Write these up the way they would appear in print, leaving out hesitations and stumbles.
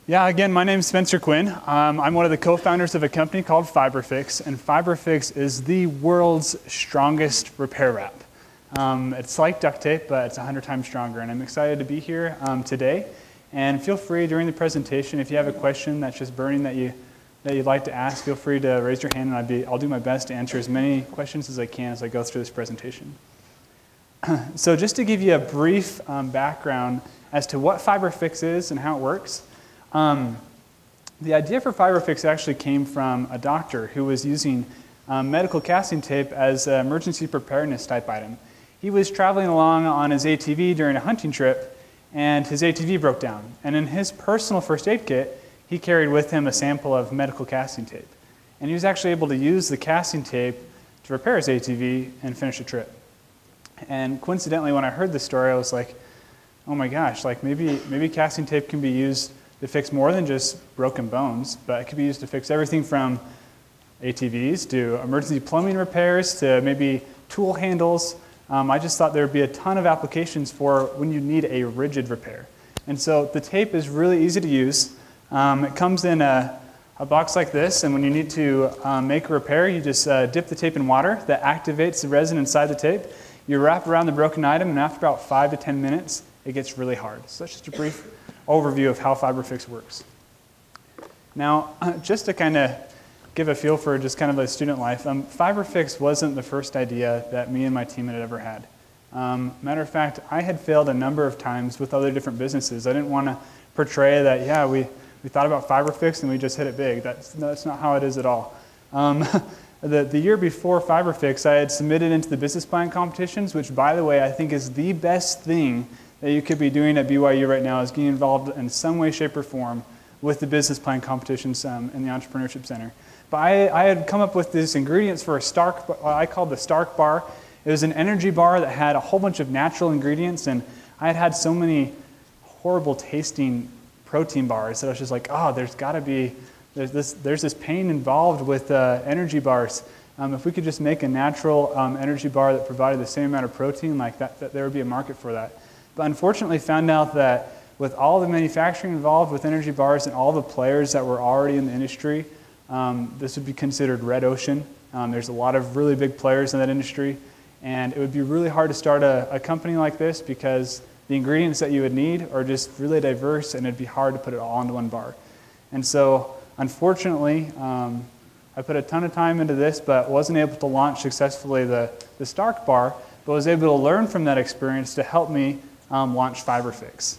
Yeah, again, my name is Spencer Quinn. I'm one of the co-founders of a company called FiberFix, and FiberFix is the world's strongest repair wrap. It's like duct tape, but it's 100 times stronger, and I'm excited to be here today. And feel free during the presentation, if you have a question that's just burning that you'd like to ask, feel free to raise your hand, and I'll do my best to answer as many questions as I can as I go through this presentation. So just to give you a brief background as to what FiberFix is and how it works. The idea for FiberFix actually came from a doctor who was using medical casting tape as an emergency preparedness type item. He was traveling along on his ATV during a hunting trip, and his ATV broke down. And in his personal first aid kit, he carried with him a sample of medical casting tape. And he was actually able to use the casting tape to repair his ATV and finish the trip. And coincidentally, when I heard this story, I was like, oh my gosh, like maybe casting tape can be used to fix more than just broken bones, but it could be used to fix everything from ATVs to emergency plumbing repairs to maybe tool handles. I just thought there would be a ton of applications for when you need a rigid repair. And so the tape is really easy to use. It comes in a box like this, and when you need to make a repair, you just dip the tape in water that activates the resin inside the tape. You wrap around the broken item, and after about 5 to 10 minutes, it gets really hard. So that's just a brief overview of how FiberFix works. Now, just to kind of give a feel for just kind of a student life, FiberFix wasn't the first idea that me and my team had ever had. Matter of fact, I had failed a number of times with other different businesses. I didn't want to portray that, yeah, we thought about FiberFix and we just hit it big. That's not how it is at all. The year before FiberFix, I had submitted into the business plan competitions, which, by the way, I think is the best thing that you could be doing at BYU right now, is getting involved in some way, shape, or form with the business plan competitions in the Entrepreneurship Center. But I had come up with these ingredients for a Stark, what I called the Stark bar. It was an energy bar that had a whole bunch of natural ingredients, and I had had so many horrible tasting protein bars that I was just like, oh, there's this pain involved with energy bars. If we could just make a natural energy bar that provided the same amount of protein, like that there would be a market for that. But unfortunately found out that with all the manufacturing involved with energy bars and all the players that were already in the industry, this would be considered red ocean. There's a lot of really big players in that industry, and it would be really hard to start a company like this because the ingredients that you would need are just really diverse, and it'd be hard to put it all into one bar. And so, unfortunately, I put a ton of time into this, but wasn't able to launch successfully the Stark bar, but was able to learn from that experience to help me launch FiberFix.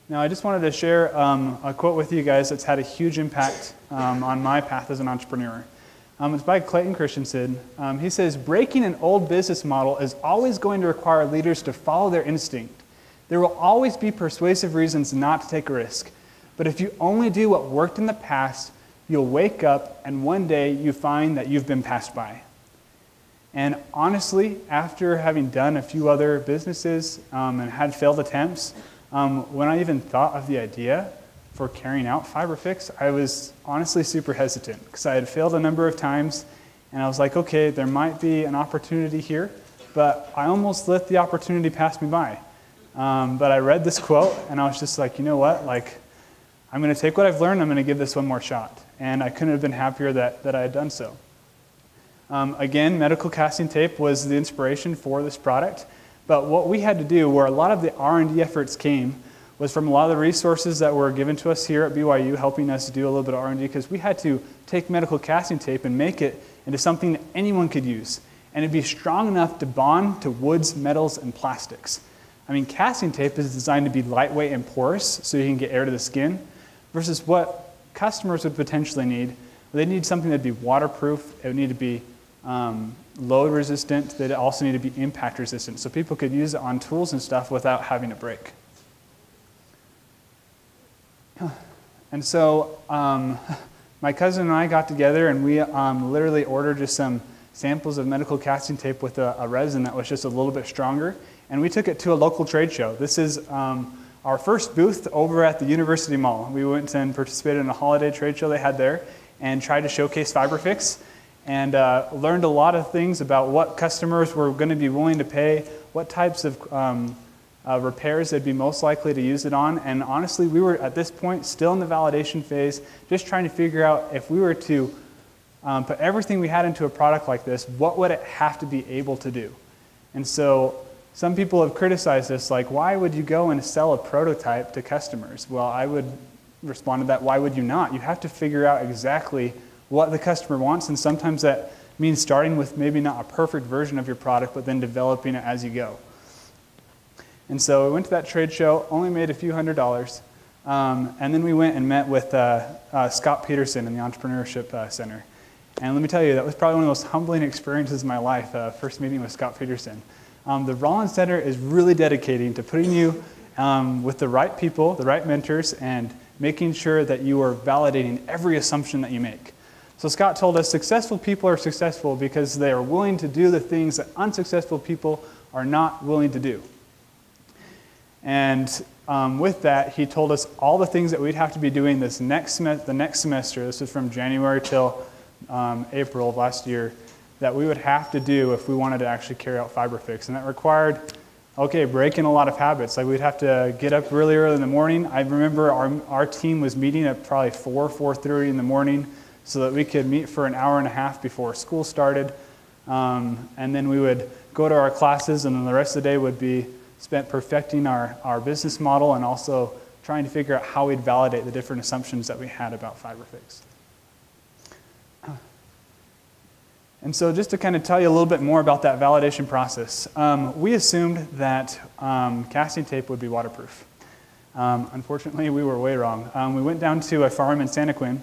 Now, I just wanted to share a quote with you guys that's had a huge impact on my path as an entrepreneur. It's by Clayton Christensen. He says, breaking an old business model is always going to require leaders to follow their instinct. There will always be persuasive reasons not to take a risk. But if you only do what worked in the past, you'll wake up and one day you find that you've been passed by. And honestly, after having done a few other businesses and had failed attempts, when I even thought of the idea for carrying out FiberFix, I was honestly super hesitant because I had failed a number of times, and I was like, okay, there might be an opportunity here, but I almost let the opportunity pass me by. But I read this quote, and I was just like, you know what, like, I'm going to take what I've learned, I'm going to give this one more shot. And I couldn't have been happier that I had done so. Again, medical casting tape was the inspiration for this product. But what we had to do, where a lot of the R&D efforts came, was from a lot of the resources that were given to us here at BYU, helping us do a little bit of R&D, because we had to take medical casting tape and make it into something that anyone could use. And it'd be strong enough to bond to woods, metals, and plastics. I mean, casting tape is designed to be lightweight and porous so you can get air to the skin, versus what customers would potentially need. They need something that'd be waterproof, it would need to be load resistant, they'd also need to be impact resistant, so people could use it on tools and stuff without having to break. And so my cousin and I got together and we literally ordered just some samples of medical casting tape with a resin that was just a little bit stronger, and we took it to a local trade show. This is our first booth over at the University Mall. We went and participated in a holiday trade show they had there and tried to showcase FiberFix, and learned a lot of things about what customers were going to be willing to pay, what types of repairs they'd be most likely to use it on. And honestly, we were at this point still in the validation phase, just trying to figure out if we were to put everything we had into a product like this, what would it have to be able to do? And so some people have criticized us, like, why would you go and sell a prototype to customers? Well, I would respond to that, why would you not? You have to figure out exactly what the customer wants, and sometimes that means starting with maybe not a perfect version of your product, but then developing it as you go. And so we went to that trade show, only made a few $100s, and then we went and met with Scott Peterson in the Entrepreneurship Center. And let me tell you, that was probably one of the most humbling experiences of my life, first meeting with Scott Peterson. The Rollins Center is really dedicating to putting you with the right people, the right mentors, and making sure that you are validating every assumption that you make. So Scott told us successful people are successful because they are willing to do the things that unsuccessful people are not willing to do. And with that, he told us all the things that we'd have to be doing the next semester, this is from January till April of last year, that we would have to do if we wanted to actually carry out FiberFix. And that required, okay, breaking a lot of habits. Like we'd have to get up really early in the morning. I remember our team was meeting at probably 4:30 in the morning so that we could meet for an hour and a half before school started. And then we would go to our classes, and then the rest of the day would be spent perfecting our business model and also trying to figure out how we'd validate the different assumptions that we had about FiberFix. And so just to kind of tell you a little bit more about that validation process, we assumed that casting tape would be waterproof. Unfortunately, we were way wrong. We went down to a farm in Santa Quinn,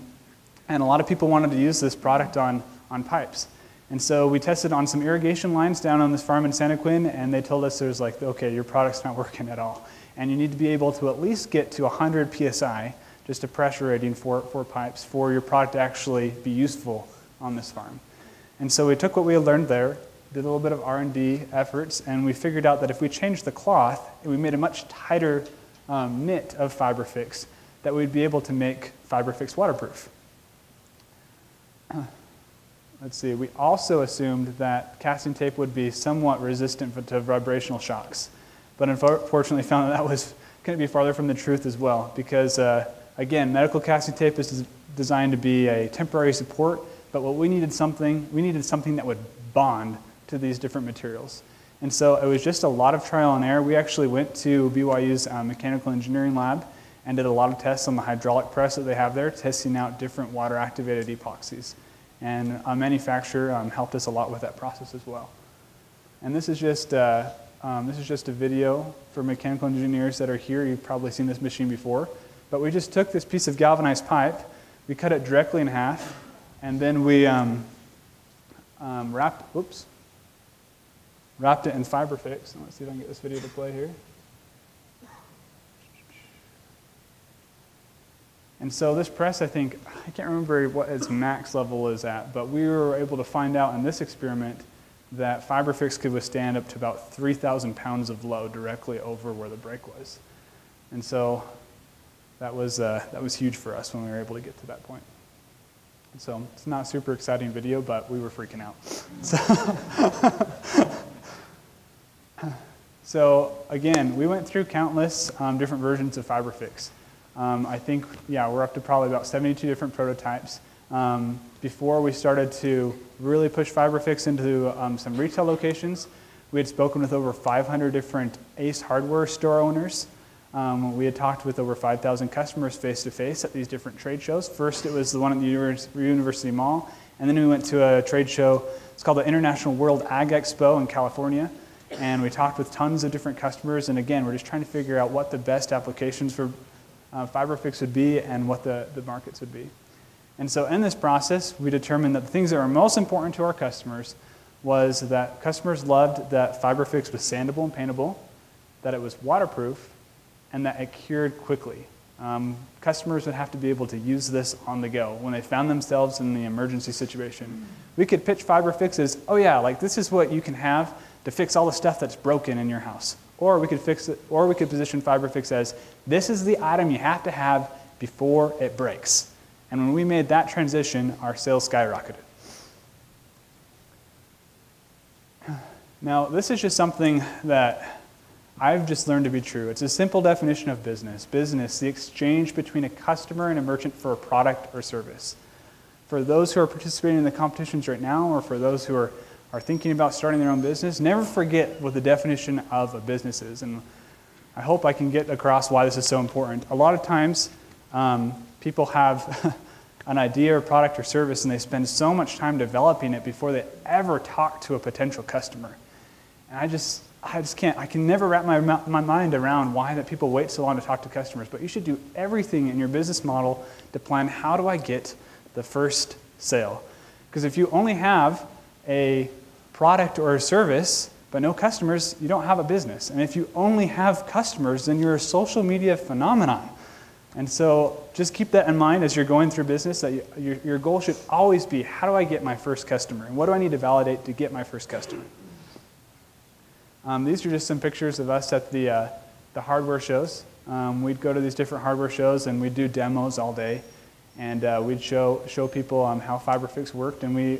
and a lot of people wanted to use this product on pipes. And so we tested on some irrigation lines down on this farm in Santa Quinn, and they told us, there's like, okay, your product's not working at all. And you need to be able to at least get to 100 PSI, just a pressure rating for pipes, for your product to actually be useful on this farm. And so we took what we had learned there, did a little bit of R&D efforts, and we figured out that if we changed the cloth and we made a much tighter knit of FiberFix, that we'd be able to make FiberFix waterproof. Let's see, we also assumed that casting tape would be somewhat resistant to vibrational shocks, but unfortunately found that was going to be farther from the truth as well, because again, medical casting tape is designed to be a temporary support, but what we needed something that would bond to these different materials. And so it was just a lot of trial and error. We actually went to BYU's mechanical engineering lab and did a lot of tests on the hydraulic press that they have there, testing out different water-activated epoxies. And a manufacturer helped us a lot with that process as well. And this is just a video for mechanical engineers that are here. You've probably seen this machine before. But we just took this piece of galvanized pipe, we cut it directly in half, and then we wrapped it in FiberFix. Let's see if I can get this video to play here. And so this press, I can't remember what its max level is at, but we were able to find out in this experiment that FiberFix could withstand up to about 3,000 pounds of load directly over where the break was. And so that was huge for us when we were able to get to that point. So it's not a super exciting video, but we were freaking out. So again, we went through countless different versions of FiberFix. I think, we're up to probably about 72 different prototypes. Before we started to really push FiberFix into some retail locations, we had spoken with over 500 different Ace hardware store owners. We had talked with over 5,000 customers face-to-face at these different trade shows. First, it was the one at the University Mall, and then we went to a trade show. It's called the International World Ag Expo in California, and we talked with tons of different customers. And again, we're just trying to figure out what the best applications for FiberFix would be and what the markets would be. And so in this process, we determined that the things that were most important to our customers was that customers loved that FiberFix was sandable and paintable, that it was waterproof, and that it cured quickly. Customers would have to be able to use this on the go when they found themselves in the emergency situation. We could pitch FiberFix as, oh yeah, like this is what you can have to fix all the stuff that's broken in your house. Or we could position FiberFix as, this is the item you have to have before it breaks. And when we made that transition, our sales skyrocketed. Now, this is just something that I've just learned to be true. It's a simple definition of business. Business, the exchange between a customer and a merchant for a product or service. For those who are participating in the competitions right now, or for those who are thinking about starting their own business, never forget what the definition of a business is. And I hope I can get across why this is so important. A lot of times, people have an idea or product or service, and they spend so much time developing it before they ever talk to a potential customer. And I just can't. I can never wrap my mind around why that people wait so long to talk to customers. But you should do everything in your business model to plan, how do I get the first sale? Because if you only have a product or a service but no customers, you don't have a business. And if you only have customers, then you're a social media phenomenon. And so just keep that in mind as you're going through business, that your goal should always be, how do I get my first customer? And what do I need to validate to get my first customer? These are just some pictures of us at the hardware shows. We'd go to these different hardware shows and we'd do demos all day. And we'd show people how FiberFix worked. And we,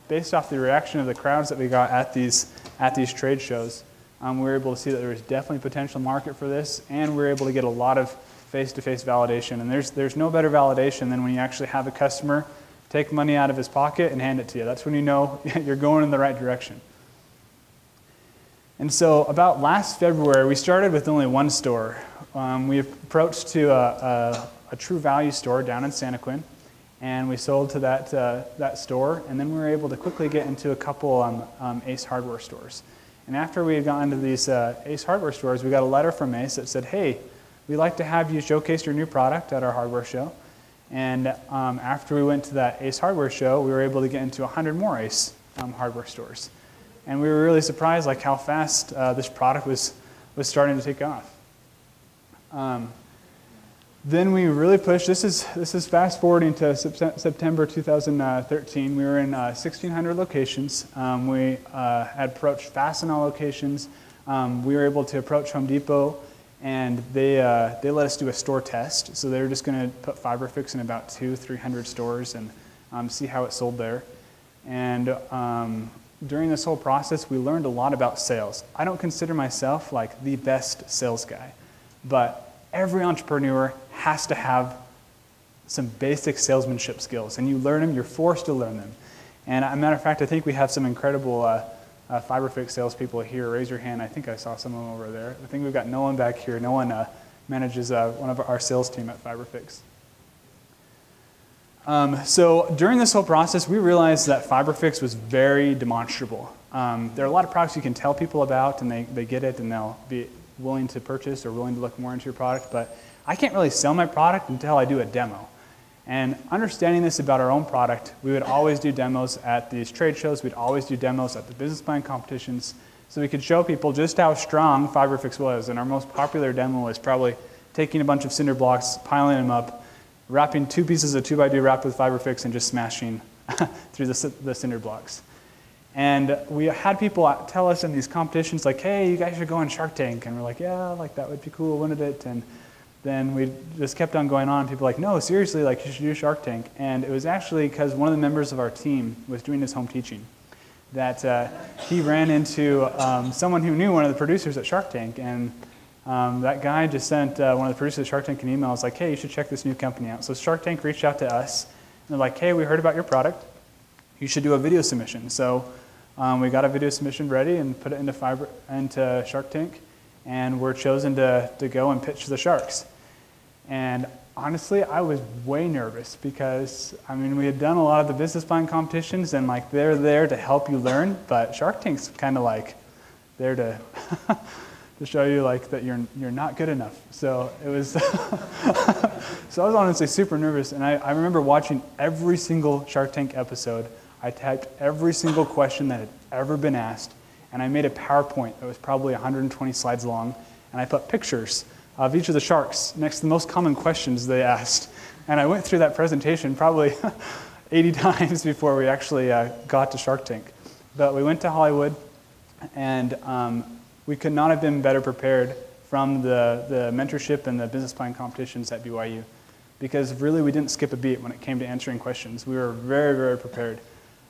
based off the reaction of the crowds that we got at these trade shows, we were able to see that there was definitely potential market for this, and we were able to get a lot of face-to-face validation. And there's no better validation than when you actually have a customer take money out of his pocket and hand it to you. That's when you know you're going in the right direction. And so about last February, we started with only one store. We approached to a True Value store down in Santa Quinn, and we sold to that store, and then we were able to quickly get into a couple Ace Hardware stores. And after we had gotten into these Ace Hardware stores, we got a letter from Ace that said, hey, we'd like to have you showcase your new product at our hardware show. And after we went to that Ace Hardware show, we were able to get into 100 more Ace hardware stores. And we were really surprised like how fast this product was starting to take off. Then we really pushed. This is fast forwarding to September 2013. We were in 1,600 locations. We had approached Fastenal locations. We were able to approach Home Depot, and they let us do a store test. So they were just going to put FiberFix in about 200-300 stores and see how it sold there. And during this whole process, we learned a lot about sales. I don't consider myself like the best sales guy, but every entrepreneur has to have some basic salesmanship skills, and you learn them, you're forced to learn them. And as a matter of fact, I think we have some incredible FiberFix salespeople here. Raise your hand. I think I saw some of them over there. I think we've got Nolan back here. Nolan manages one of our sales team at FiberFix. So during this whole process, we realized that FiberFix was very demonstrable. There are a lot of products you can tell people about, and they get it, and they'll be willing to purchase or willing to look more into your product, but I can't really sell my product until I do a demo. And understanding this about our own product, we would always do demos at these trade shows. We'd always do demos at the business plan competitions, so we could show people just how strong FiberFix was. And our most popular demo was probably taking a bunch of cinder blocks, piling them up, wrapping 2 pieces of 2x2 wrapped with FiberFix, and just smashing through the cinder blocks. And we had people tell us in these competitions, like, hey, you guys should go on Shark Tank. And we're like, yeah, like that would be cool, wouldn't it? And then we just kept on going on. People were like, no, seriously, like you should do Shark Tank. And it was actually because one of the members of our team was doing his home teaching that he ran into someone who knew one of the producers at Shark Tank. And that guy just sent one of the producers at Shark Tank an email. It was like, hey, you should check this new company out. So Shark Tank reached out to us. And they're like, hey, we heard about your product. You should do a video submission. So we got a video submission ready and put it into Shark Tank. And we're chosen to go and pitch to the sharks. And honestly, I was way nervous because, I mean, we had done a lot of the business plan competitions, and like they're there to help you learn, but Shark Tank's kind of like there to to show you like that you're not good enough. So it was so I was honestly super nervous, and I remember watching every single Shark Tank episode. I typed every single question that had ever been asked, and I made a PowerPoint that was probably 120 slides long, and I put pictures of each of the sharks next to the most common questions they asked. And I went through that presentation probably 80 times before we actually got to Shark Tank. But we went to Hollywood, and we could not have been better prepared from the mentorship and the business plan competitions at BYU, because really we didn't skip a beat when it came to answering questions. We were very, very prepared.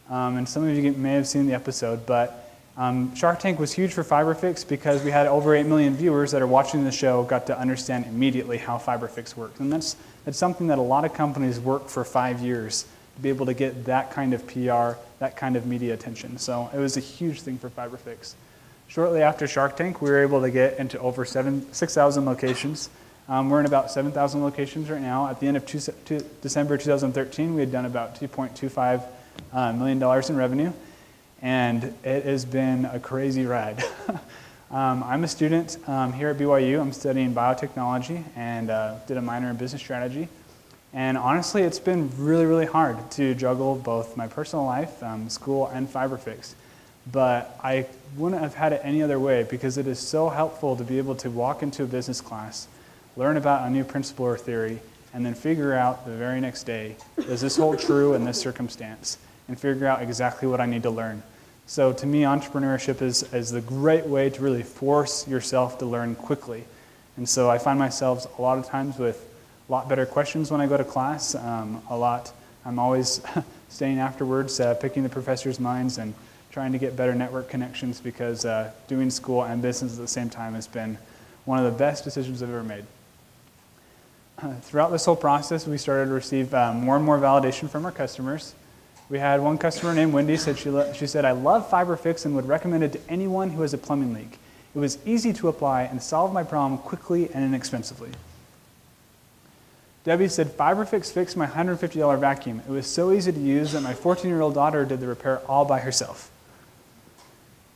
And some of you may have seen the episode, but Shark Tank was huge for FiberFix because we had over 8 million viewers that are watching the show got to understand immediately how FiberFix worked. And that's something that a lot of companies work for 5 years to be able to get that kind of PR, that kind of media attention. So it was a huge thing for FiberFix. Shortly after Shark Tank, we were able to get into over 6,000 locations. We're in about 7,000 locations right now. At the end of December 2013, we had done about $2.25 million in revenue. And it has been a crazy ride. I'm a student here at BYU. I'm studying biotechnology and did a minor in business strategy. And honestly, it's been really, really hard to juggle both my personal life, school, and FiberFix. But I wouldn't have had it any other way because it is so helpful to be able to walk into a business class, learn about a new principle or theory, and then figure out the very next day, does this hold true in this circumstance? And figure out exactly what I need to learn. So to me, entrepreneurship is the great way to really force yourself to learn quickly. And so I find myself a lot of times with a lot better questions when I go to class. I'm always staying afterwards, picking the professors' minds and trying to get better network connections because doing school and business at the same time has been one of the best decisions I've ever made. Throughout this whole process, we started to receive more and more validation from our customers. We had one customer named Wendy. She said, "I love FiberFix and would recommend it to anyone who has a plumbing leak. It was easy to apply and solved my problem quickly and inexpensively." Debbie said, "FiberFix fixed my $150 vacuum. It was so easy to use that my 14-year-old daughter did the repair all by herself."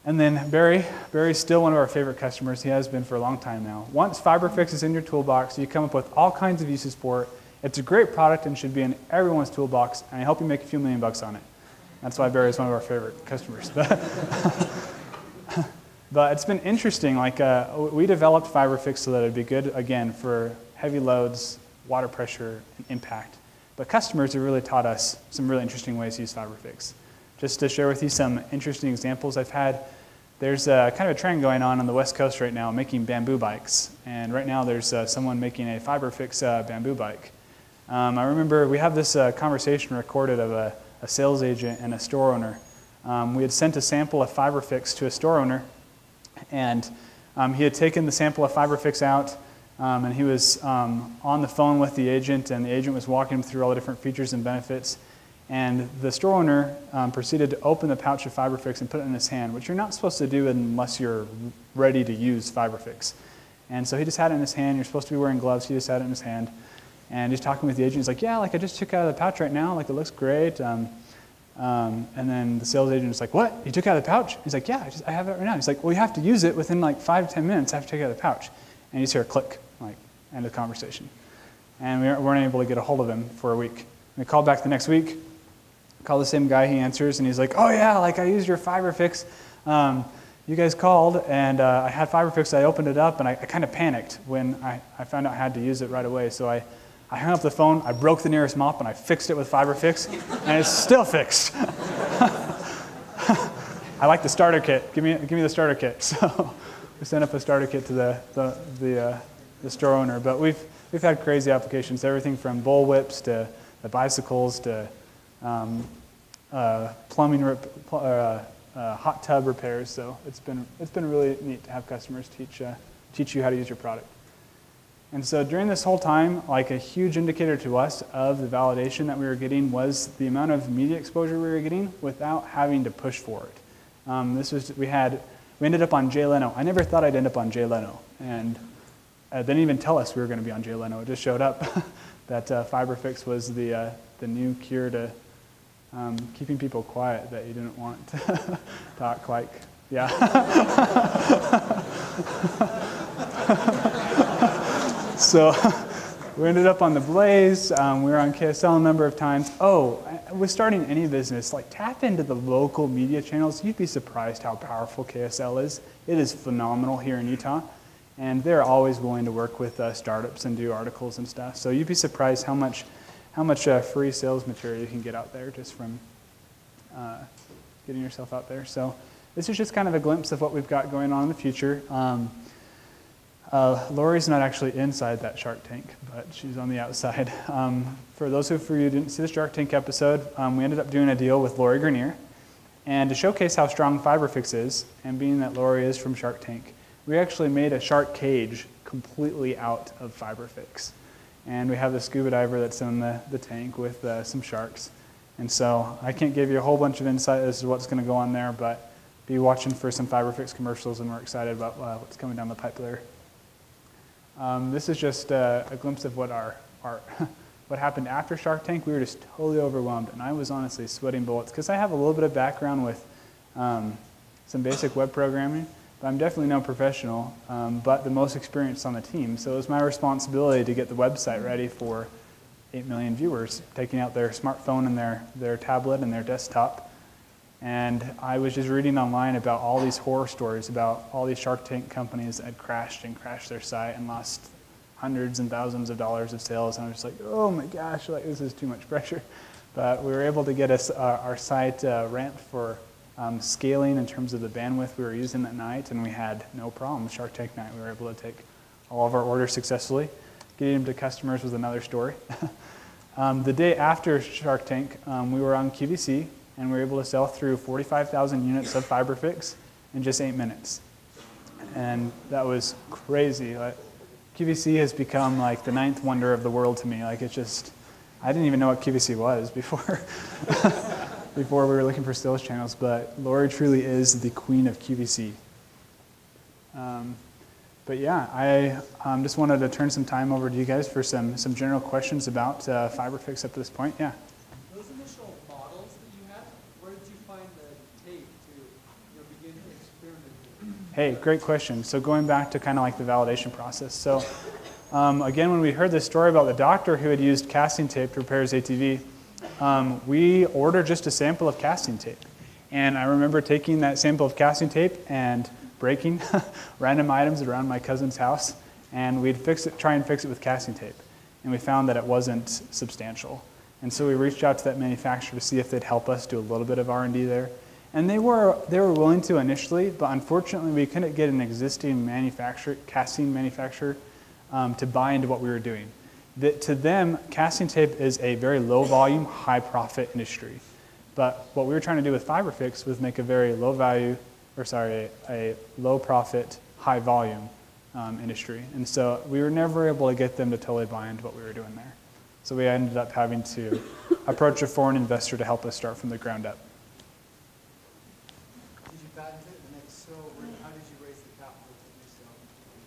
And then Barry's still one of our favorite customers. He has been for a long time now. "Once FiberFix is in your toolbox, you come up with all kinds of uses for it. It's a great product and should be in everyone's toolbox, and I hope you make a few $1 million on it." That's why Barry is one of our favorite customers. But it's been interesting. We developed FiberFix so that it'd be good, again, for heavy loads, water pressure, and impact. But customers have really taught us some really interesting ways to use FiberFix. Just to share with you some interesting examples I've had, there's kind of a trend going on the West Coast right now making bamboo bikes. And right now there's someone making a FiberFix bamboo bike. I remember we have this conversation recorded of a sales agent and a store owner. We had sent a sample of FiberFix to a store owner, and he had taken the sample of FiberFix out, and he was on the phone with the agent, and the agent was walking him through all the different features and benefits. And the store owner proceeded to open the pouch of FiberFix and put it in his hand, which you're not supposed to do unless you're ready to use FiberFix. And so he just had it in his hand. You're supposed to be wearing gloves. He just had it in his hand. And he's talking with the agent. He's like, "Yeah, I just took it out of the pouch right now. It looks great." And then the sales agent is like, "What? You took it out of the pouch?" He's like, "Yeah, I have it right now." He's like, "Well, you have to use it within 5 to 10 minutes after you take it out of the pouch." And you just hear a click, end of conversation. And we weren't able to get a hold of him for a week. We called back the next week, called the same guy. He answers, and he's like, "Oh yeah, I used your FiberFix. You guys called, and I had FiberFix. I opened it up, and I kind of panicked when I found out I had to use it right away. So I hung up the phone, I broke the nearest mop, and I fixed it with FiberFix, and it's still fixed." I like the starter kit. Give me the starter kit. So we sent up a starter kit to the store owner. But we've had crazy applications, everything from bull whips to the bicycles to plumbing, hot tub repairs. So it's been really neat to have customers teach you how to use your product. And so during this whole time, a huge indicator to us of the validation that we were getting was the amount of media exposure we were getting without having to push for it. We ended up on Jay Leno. I never thought I'd end up on Jay Leno, and they didn't even tell us we were going to be on Jay Leno. It just showed up that FiberFix was the new cure to keeping people quiet that you didn't want to talk yeah. So we ended up on the Blaze. We were on KSL a number of times. With starting any business, tap into the local media channels. You'd be surprised how powerful KSL is. It is phenomenal here in Utah, and they're always willing to work with startups and do articles and stuff. So you'd be surprised how much free sales material you can get out there just from getting yourself out there. So this is just kind of a glimpse of what we've got going on in the future. Lori's not actually inside that Shark Tank, but she's on the outside. For those of you who didn't see the Shark Tank episode, we ended up doing a deal with Lori Grenier. And to showcase how strong FiberFix is, and being that Lori is from Shark Tank, we actually made a shark cage completely out of FiberFix. And we have the scuba diver that's in the tank with some sharks. And so I can't give you a whole bunch of insight as to what's going to go on there, but be watching for some FiberFix commercials, and we're excited about what's coming down the pipe there. This is just a glimpse of what what happened after Shark Tank. We were just totally overwhelmed, and I was honestly sweating bullets because I have a little bit of background with some basic web programming, but I'm definitely no professional, but the most experienced on the team. So it was my responsibility to get the website ready for 8 million viewers, taking out their smartphone and their tablet and their desktop. And I was just reading online about all these horror stories about all these Shark Tank companies that had crashed their site and lost hundreds and thousands of dollars of sales. And I was just like, oh my gosh, like this is too much pressure. But we were able to get our site ramped for scaling in terms of the bandwidth we were using that night, and we had no problem. Shark Tank night, we were able to take all of our orders successfully. Getting them to customers was another story. The day after Shark Tank, we were on QVC, and we were able to sell through 45,000 units of FiberFix in just 8 minutes. And that was crazy. Like, QVC has become like the 9th wonder of the world to me. Like, it's just, I didn't even know what QVC was before, before we were looking for sales channels, but Lori truly is the queen of QVC. But yeah, I just wanted to turn some time over to you guys for some general questions about FiberFix up to this point. Yeah. Those initial models that you had, where did you find the tape to begin to experiment? Hey, great question. So going back to kind of like the validation process. So again, when we heard this story about the doctor who had used casting tape to repair his ATV, we ordered just a sample of casting tape. And I remember taking that sample of casting tape and breaking random items around my cousin's house, and we'd try and fix it with casting tape. And we found that it wasn't substantial. And so we reached out to that manufacturer to see if they'd help us do a little bit of R&D there. And they were willing to initially, but unfortunately we couldn't get an existing casting manufacturer to buy into what we were doing. To them, casting tape is a very low volume, high profit industry. But what we were trying to do with FiberFix was make a very a low profit, high volume industry. And so we were never able to get them to totally buy into what we were doing there. So we ended up having to approach a foreign investor to help us start from the ground up. Did you patent it? And if so, how did you raise the capital to do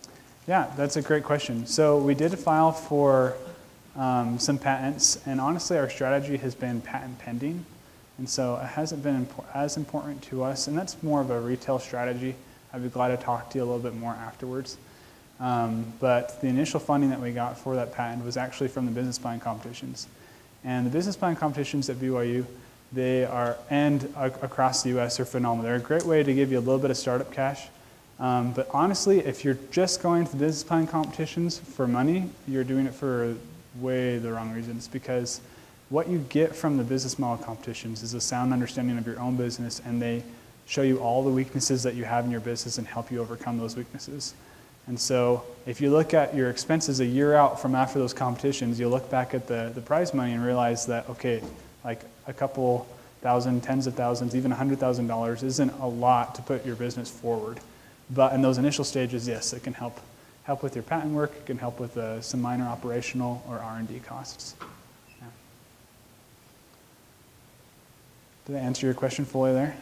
so? Yeah, that's a great question. So we did file for some patents, and honestly our strategy has been patent pending. And so it hasn't been as important to us, and that's more of a retail strategy. I'd be glad to talk to you a little bit more afterwards. But the initial funding that we got for that patent was actually from the business plan competitions. And the business plan competitions at BYU, and across the US are phenomenal. They're a great way to give you a little bit of startup cash. But honestly, if you're just going to the business plan competitions for money, you're doing it for way the wrong reasons, because what you get from the business model competitions is a sound understanding of your own business, and they show you all the weaknesses that you have in your business and help you overcome those weaknesses. And so if you look at your expenses a year out from after those competitions, you'll look back at the prize money and realize that, okay, like a couple thousand, tens of thousands, even $100,000 isn't a lot to put your business forward. But in those initial stages, yes, it can help with your patent work, it can help with some minor operational or R&D costs. Did I answer your question fully there?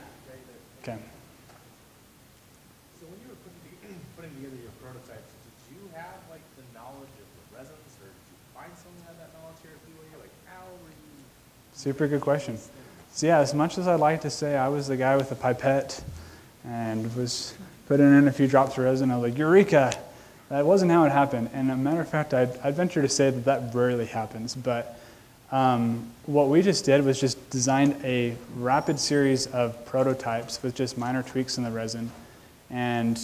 Okay. So when you were putting together your prototypes, did you have like the knowledge of the resins, or did you find someone who had that knowledge here at BYU? Like, how were you? Super good question. So yeah, as much as I'd like to say I was the guy with the pipette and was putting in a few drops of resin, I was like, Eureka! That wasn't how it happened. And a matter of fact, I'd venture to say that rarely happens. But what we just did was just designed a rapid series of prototypes with just minor tweaks in the resin. And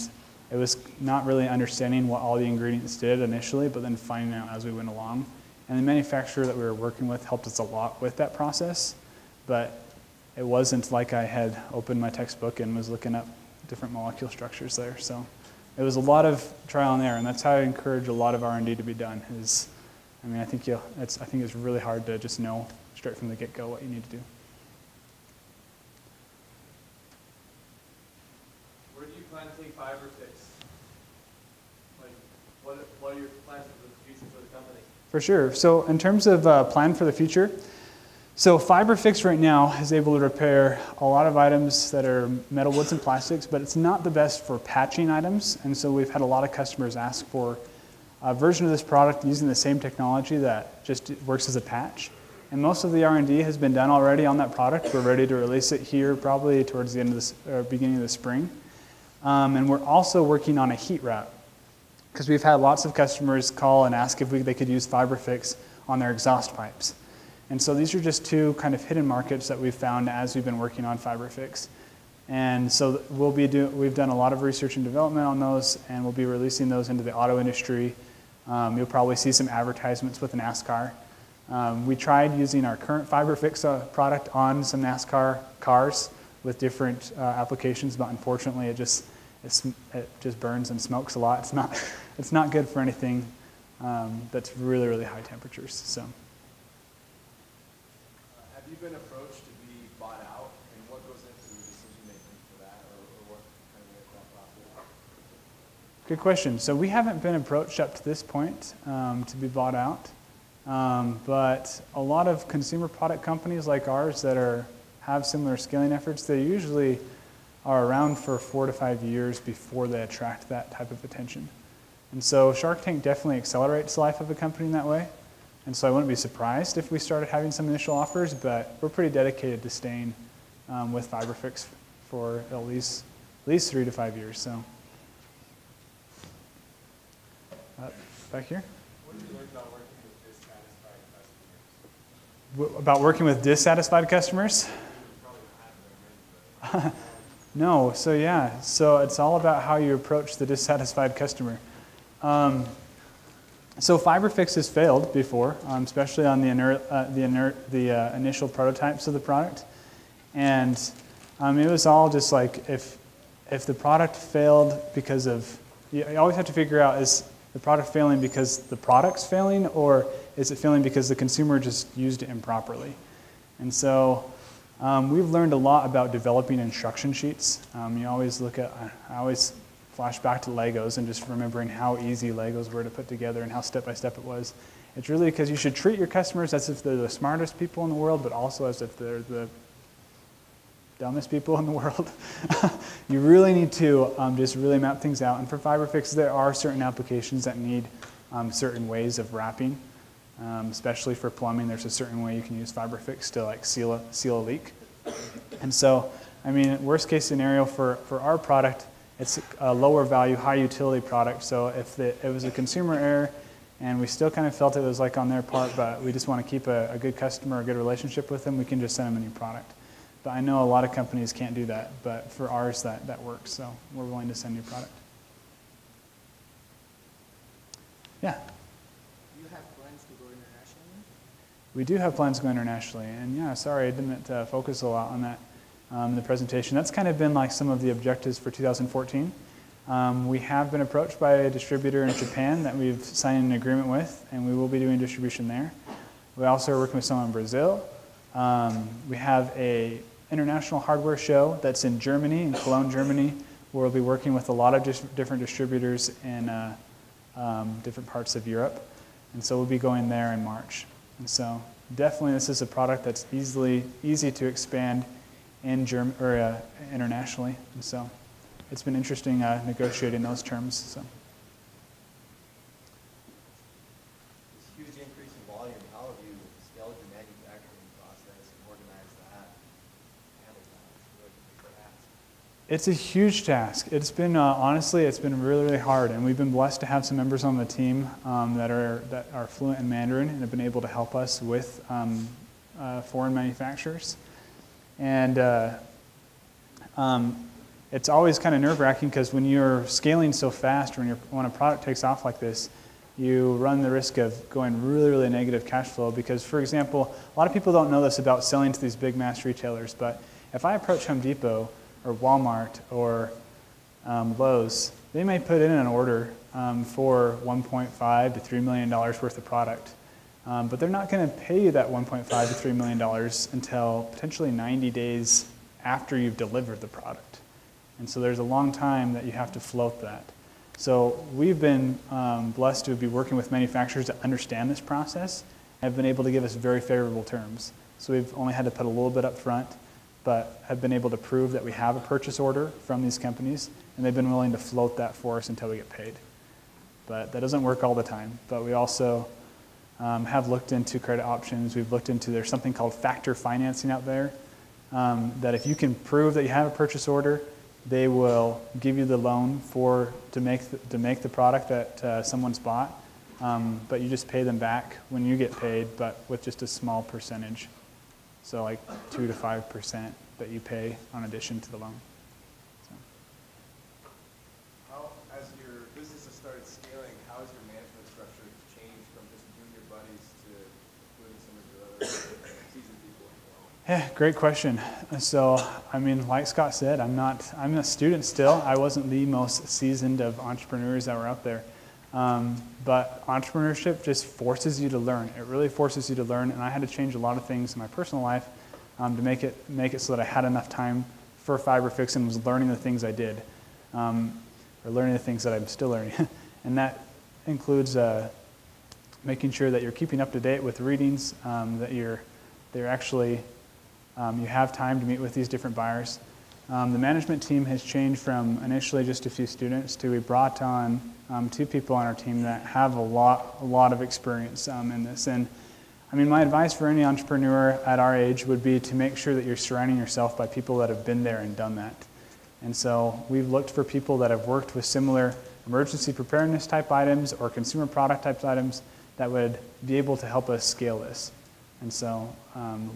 it was not really understanding what all the ingredients did initially, but then finding out as we went along. And the manufacturer that we were working with helped us a lot with that process. But it wasn't like I had opened my textbook and was looking up different molecule structures there. So it was a lot of trial and error, and that's how I encourage a lot of R&D to be done. I think it's really hard to just know straight from the get-go what you need to do. plan to take FiberFix? Like, what are your plans for the future for the company? For sure. So in terms of plan for the future, so FiberFix right now is able to repair a lot of items that are metal, woods, and plastics, but it's not the best for patching items. And so we've had a lot of customers ask for a version of this product using the same technology that just works as a patch. And most of the R&D has been done already on that product. We're ready to release it here probably towards the end of this, or beginning of the spring. And we're also working on a heat wrap, because we've had lots of customers call and ask if they could use FiberFix on their exhaust pipes. And so these are just two kind of hidden markets that we've found as we've been working on FiberFix. And so we've done a lot of research and development on those, and we'll be releasing those into the auto industry. You'll probably see some advertisements with NASCAR. We tried using our current FiberFix product on some NASCAR cars with different applications, but unfortunately it just burns and smokes a lot. It's not good for anything that's really, really high temperatures. So. Have you been approached to be bought out, and what goes into the decision making for that, or what kind of makes that process? Good question. So we haven't been approached up to this point to be bought out, but a lot of consumer product companies like ours that have similar scaling efforts, they usually are around for 4 to 5 years before they attract that type of attention. And so Shark Tank definitely accelerates the life of a company in that way. And so I wouldn't be surprised if we started having some initial offers, but we're pretty dedicated to staying with FiberFix for at least 3 to 5 years. So back here. What did you learn about working with dissatisfied customers? About working with dissatisfied customers? No. So yeah. So it's all about how you approach the dissatisfied customer. So FiberFix has failed before, especially on the initial prototypes of the product, and it was all just like if the product failed because of, you always have to figure out, is the product failing because the product's failing, or is it failing because the consumer just used it improperly? And so we've learned a lot about developing instruction sheets. You always I always flash back to Legos and just remembering how easy Legos were to put together and how step-by-step it was. It's really because you should treat your customers as if they're the smartest people in the world, but also as if they're the dumbest people in the world. You really need to just really map things out. And for FiberFix, there are certain applications that need certain ways of wrapping, especially for plumbing. There's a certain way you can use FiberFix to like seal a leak. And so, I mean, worst case scenario for our product, it's a lower value, high utility product. So if it was a consumer error and we still kind of felt it was like on their part, but we just want to keep a good customer, a good relationship with them, we can just send them a new product. But I know a lot of companies can't do that, but for ours that works. So we're willing to send new product. Yeah? Do you have plans to go internationally? We do have plans to go internationally. And yeah, sorry, I didn't focus a lot on that. In the presentation. That's kind of been like some of the objectives for 2014. We have been approached by a distributor in Japan that we've signed an agreement with, and we will be doing distribution there. We also are working with someone in Brazil. We have an international hardware show that's in Germany, in Cologne, Germany, where we'll be working with a lot of different distributors in different parts of Europe. And so we'll be going there in March. And so definitely this is a product that's easy to expand internationally, and so it's been interesting negotiating those terms. So. This huge increase in volume, how have you scaled your manufacturing process and organized that, handled that? It's a huge task. It's been honestly, it's been really, really hard, and we've been blessed to have some members on the team that are fluent in Mandarin and have been able to help us with foreign manufacturers. And it's always kind of nerve-wracking because when you're scaling so fast, or when a product takes off like this, you run the risk of going really, really negative cash flow. Because, for example, a lot of people don't know this about selling to these big mass retailers, but if I approach Home Depot or Walmart or Lowe's, they may put in an order for $1.5 to $3 million worth of product. But they're not going to pay you that $1.5 to $3 million until potentially 90 days after you've delivered the product. And so there's a long time that you have to float that. So we've been blessed to be working with manufacturers that understand this process and have been able to give us very favorable terms. So we've only had to put a little bit up front, but have been able to prove that we have a purchase order from these companies, and they've been willing to float that for us until we get paid. But that doesn't work all the time. But we also have looked into credit options. We've looked into, there's something called factor financing out there, that if you can prove that you have a purchase order, they will give you the loan to make the product that someone's bought, but you just pay them back when you get paid, but with just a small percentage. So like 2 to 5% that you pay on addition to the loan. So. How, as your business has started scaling, how has your management structure changed from just you and your buddies to including some of your other seasoned people? Yeah, great question. So, I mean, like Scott said, I'm a student still. I wasn't the most seasoned of entrepreneurs that were out there. But entrepreneurship just forces you to learn. It really forces you to learn, and I had to change a lot of things in my personal life to make it so that I had enough time for FiberFix and was learning the things I did, or learning the things that I'm still learning. And that includes making sure that you're keeping up to date with readings, that they're actually you have time to meet with these different buyers. The management team has changed from initially just a few students to we brought on 2 people on our team that have a lot of experience in this. And I mean, my advice for any entrepreneur at our age would be to make sure that you're surrounding yourself by people that have been there and done that. And so we've looked for people that have worked with similar emergency preparedness type items or consumer product type items that would be able to help us scale this. And so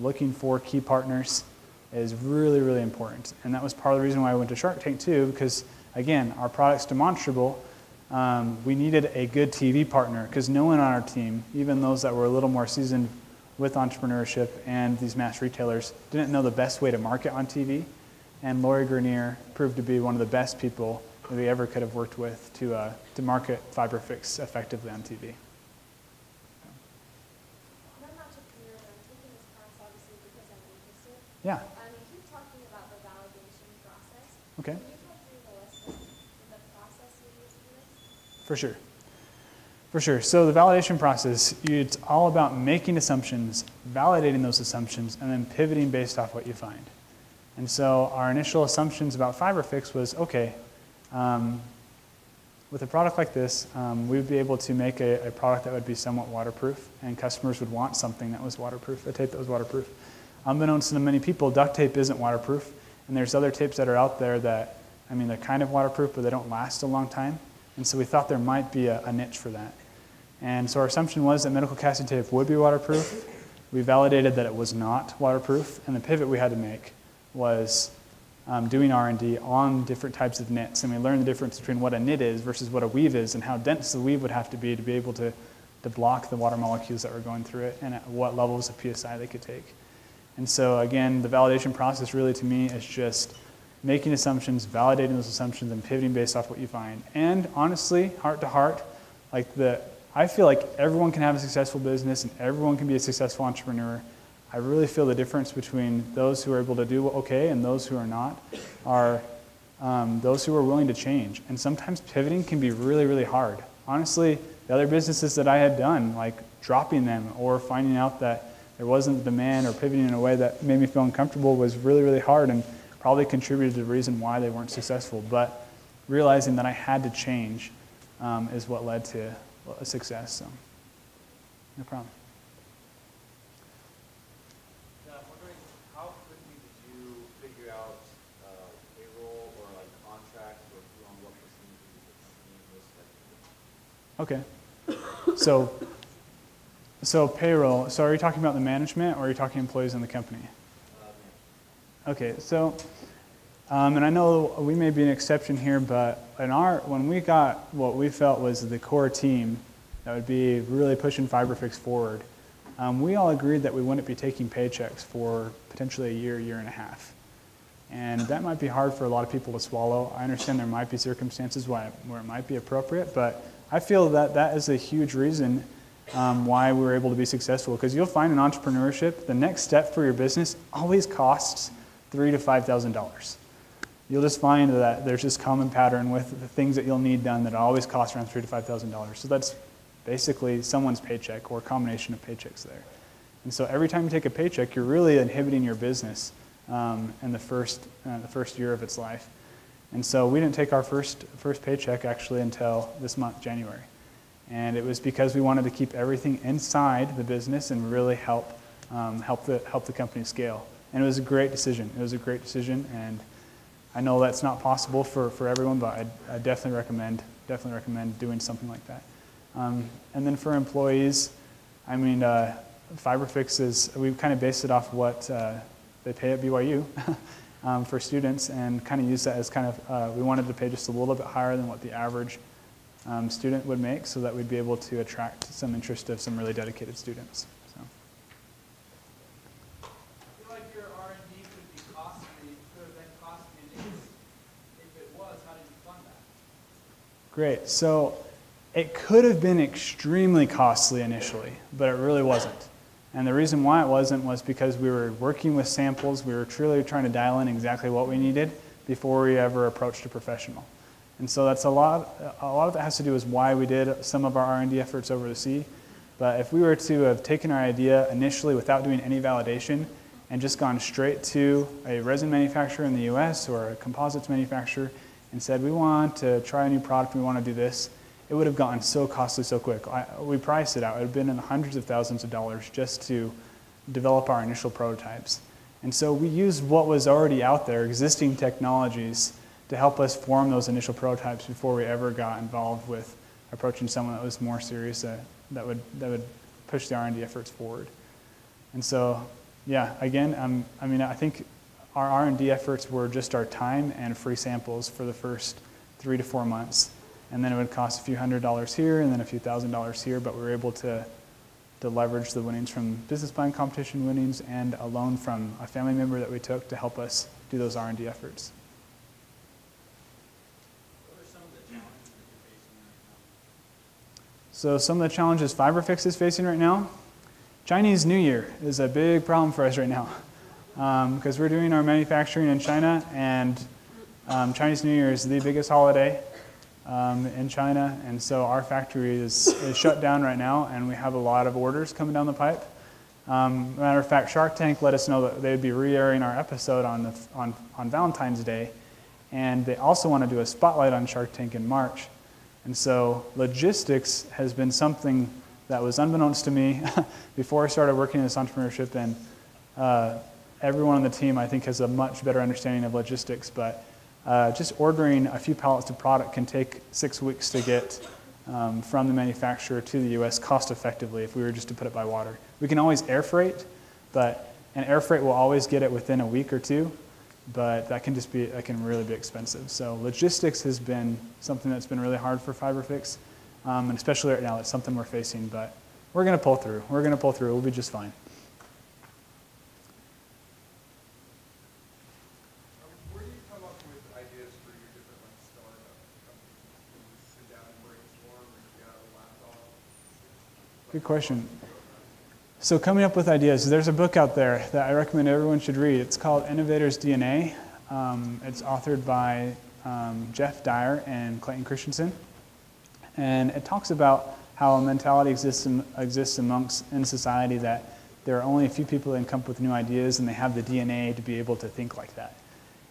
looking for key partners is really, really important. And that was part of the reason why I went to Shark Tank too, because again, our product's demonstrable. We needed a good TV partner because no one on our team, even those that were a little more seasoned with entrepreneurship and these mass retailers, didn't know the best way to market on TV. And Lori Grenier proved to be one of the best people that we ever could have worked with to market FiberFix effectively on TV. Yeah. You keep talking about the validation process. Okay. Can you go through the list of the process you use for this? For sure. For sure. So the validation process, it's all about making assumptions, validating those assumptions, and then pivoting based off what you find. And so our initial assumptions about FiberFix was, okay, with a product like this, we would be able to make a product that would be somewhat waterproof, and customers would want something that was waterproof, a tape that was waterproof. Unbeknownst to many people, duct tape isn't waterproof, and there's other tapes that are out there that, I mean, they're kind of waterproof, but they don't last a long time. And so we thought there might be a niche for that. And so our assumption was that medical casting tape would be waterproof. We validated that it was not waterproof, and the pivot we had to make was doing R&D on different types of knits. And we learned the difference between what a knit is versus what a weave is, and how dense the weave would have to be able to block the water molecules that were going through it, and at what levels of PSI they could take. And so again, the validation process really to me is just making assumptions, validating those assumptions, and pivoting based off what you find. And honestly, heart to heart, I feel like everyone can have a successful business and everyone can be a successful entrepreneur. I really feel the difference between those who are able to do okay and those who are not are those who are willing to change. And sometimes pivoting can be really, really hard. Honestly, the other businesses that I had done, like dropping them or finding out that there wasn't demand or pivoting in a way that made me feel uncomfortable was really, really hard and probably contributed to the reason why they weren't successful. But realizing that I had to change is what led to a success. So, no problem. I'm wondering, how quickly did you figure out payroll or like contracts or on what percentage of the company was like? Okay. So payroll, so are you talking about the management or are you talking employees in the company? Okay, so, and I know we may be an exception here, but when we got what we felt was the core team that would be really pushing FiberFix forward, we all agreed that we wouldn't be taking paychecks for potentially a year and a half. And that might be hard for a lot of people to swallow. I understand there might be circumstances where it might be appropriate, but I feel that that is a huge reason why we were able to be successful. Because you'll find in entrepreneurship, the next step for your business always costs $3,000 to $5,000. you'll just find that there's this common pattern with the things that you'll need done that always cost around $3,000 to $5,000. So that's basically someone's paycheck or a combination of paychecks there. And so every time you take a paycheck, you're really inhibiting your business in the first year of its life. And so we didn't take our first paycheck actually until this month, January. And it was because we wanted to keep everything inside the business and really help the company scale. And it was a great decision. It was a great decision, and I know that's not possible for everyone, but I definitely recommend doing something like that. And then for employees, I mean, FiberFix is, we kind of based it off what they pay at BYU for students, and kind of use that as kind of, we wanted to pay just a little bit higher than what the average student would make, so that we'd be able to attract some interest of some really dedicated students. So. I feel like your R&D could be costly, could have been costly. If it was, how did you fund that? Great. So it could have been extremely costly initially, but it really wasn't. And the reason why it wasn't was because we were working with samples. We were truly trying to dial in exactly what we needed before we ever approached a professional. And so that's a lot of it has to do with why we did some of our R&D efforts over the sea. But if we were to have taken our idea initially without doing any validation and just gone straight to a resin manufacturer in the US or a composites manufacturer and said, we want to try a new product, we want to do this, it would have gotten so costly so quick. We priced it out. It would have been in the hundreds of thousands of dollars just to develop our initial prototypes. And so we used what was already out there, existing technologies, to help us form those initial prototypes before we ever got involved with approaching someone that was more serious, that would push the R&D efforts forward. And so, yeah, again, I mean, I think our R&D efforts were just our time and free samples for the first 3 to 4 months. And then it would cost a few $100s here and then a few $1,000s here, but we were able to leverage the winnings from business plan competition winnings and a loan from a family member that we took to help us do those R&D efforts. So some of the challenges FiberFix is facing right now, Chinese New Year is a big problem for us right now because we're doing our manufacturing in China, and Chinese New Year is the biggest holiday in China, and so our factory is shut down right now, and we have a lot of orders coming down the pipe. Matter of fact, Shark Tank let us know that they would be re-airing our episode on Valentine's Day, and they also want to do a spotlight on Shark Tank in March. And so logistics has been something that was unbeknownst to me before I started working in this entrepreneurship, and everyone on the team, I think, has a much better understanding of logistics, but just ordering a few pallets of product can take 6 weeks to get from the manufacturer to the US cost effectively if we were just to put it by water. We can always air freight, and air freight will always get it within a week or two, but that can really be expensive. So logistics has been something that's been really hard for FiberFix, and especially right now, it's something we're facing, but we're going to pull through. We're going to pull through. We'll be just fine. Where do you come up with ideas for your different startup companies? Do you sit down and brainstorm, or you get out a laptop? Good question. So coming up with ideas, there's a book out there that I recommend everyone should read. It's called Innovators Dna. It's authored by Jeff Dyer and Clayton Christensen. And it talks about how a mentality exists in society that there are only a few people that can come up with new ideas, and they have the DNA to be able to think like that.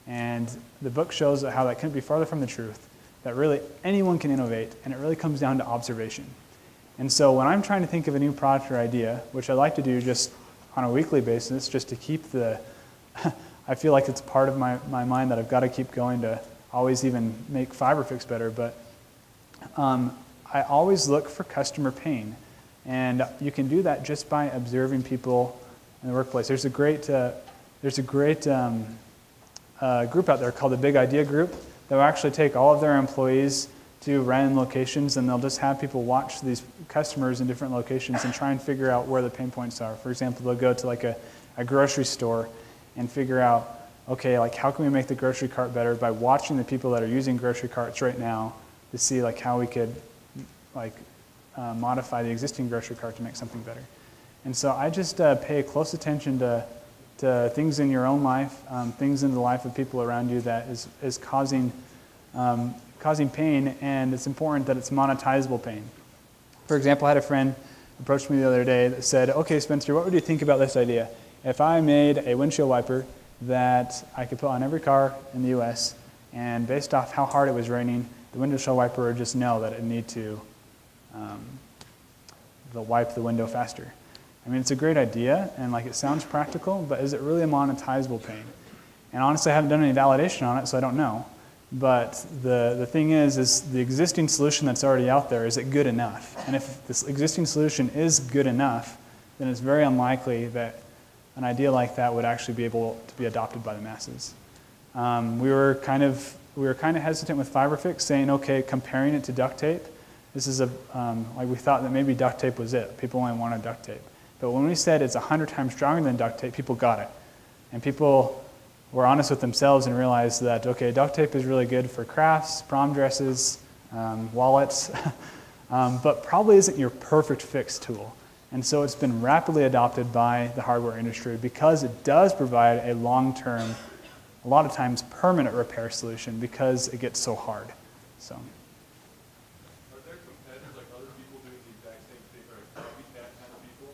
And the book shows how that couldn't be farther from the truth, that really anyone can innovate, and it really comes down to observation. And so when I'm trying to think of a new product or idea, which I like to do just on a weekly basis, just to keep I feel like it's part of my mind that I've got to keep going to always even make FiberFix better, but I always look for customer pain. And you can do that just by observing people in the workplace. There's a great group out there called the Big Idea Group that will actually take all of their employees to random locations, and they'll just have people watch these customers in different locations and try and figure out where the pain points are. For example, they'll go to like a grocery store and figure out, okay, like how can we make the grocery cart better by watching the people that are using grocery carts right now to see like how we could like modify the existing grocery cart to make something better. And so I just pay close attention to to things in your own life, things in the life of people around you that is causing pain, and it's important that it's monetizable pain. For example, I had a friend approach me the other day that said, okay, Spencer, what would you think about this idea? If I made a windshield wiper that I could put on every car in the US, and based off how hard it was raining, the windshield wiper would just know that it need to wipe the window faster. I mean, it's a great idea, and like it sounds practical, but is it really a monetizable pain? And honestly, I haven't done any validation on it, so I don't know. But the thing is the existing solution that's already out there, is it good enough? And if this existing solution is good enough, then it's very unlikely that an idea like that would actually be able to be adopted by the masses. We were kind of hesitant with FiberFix, saying, okay, comparing it to duct tape. This is like we thought that maybe duct tape was it. People only wanted duct tape. But when we said it's 100 times stronger than duct tape, people got it. And people were honest with themselves and realized that, okay, duct tape is really good for crafts, prom dresses, wallets, but probably isn't your perfect fix tool. And so it's been rapidly adopted by the hardware industry because it does provide a long-term, a lot of times permanent repair solution because it gets so hard. So. Are there competitors, like other people doing the exact same thing, or copycat kind of people?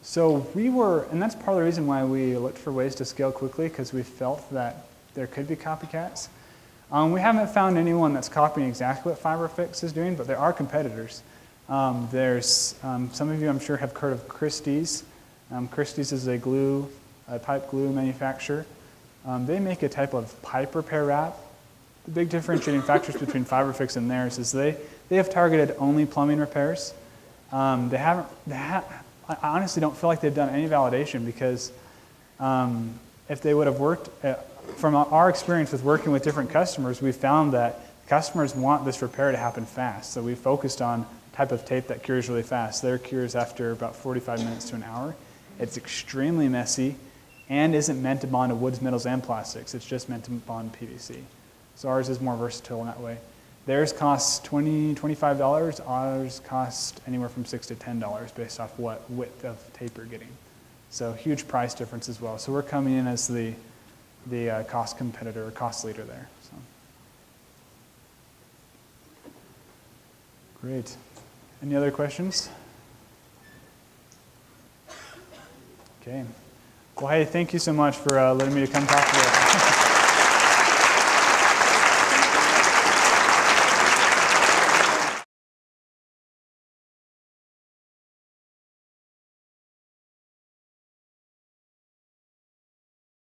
So we were, and that's part of the reason why we looked for ways to scale quickly, because we felt that there could be copycats. We haven't found anyone that's copying exactly what FiberFix is doing, but there are competitors. There's some of you, I'm sure, have heard of Christie's. Christie's is a pipe glue manufacturer. They make a type of pipe repair wrap. The big differentiating factors between FiberFix and theirs is they have targeted only plumbing repairs. I honestly don't feel like they've done any validation because if they would have worked, from our experience with working with different customers, we found that customers want this repair to happen fast. So we focused on type of tape that cures really fast. Their cures after about 45 minutes to an hour. It's extremely messy and isn't meant to bond to woods, metals, and plastics. It's just meant to bond PVC. So ours is more versatile in that way. Theirs costs $20, $25. Ours cost anywhere from $6 to $10 based off what width of tape you're getting. So huge price difference as well. So we're coming in as the cost competitor or cost leader there. So. Great. Any other questions? Okay. Well, hey, thank you so much for letting me come talk to you.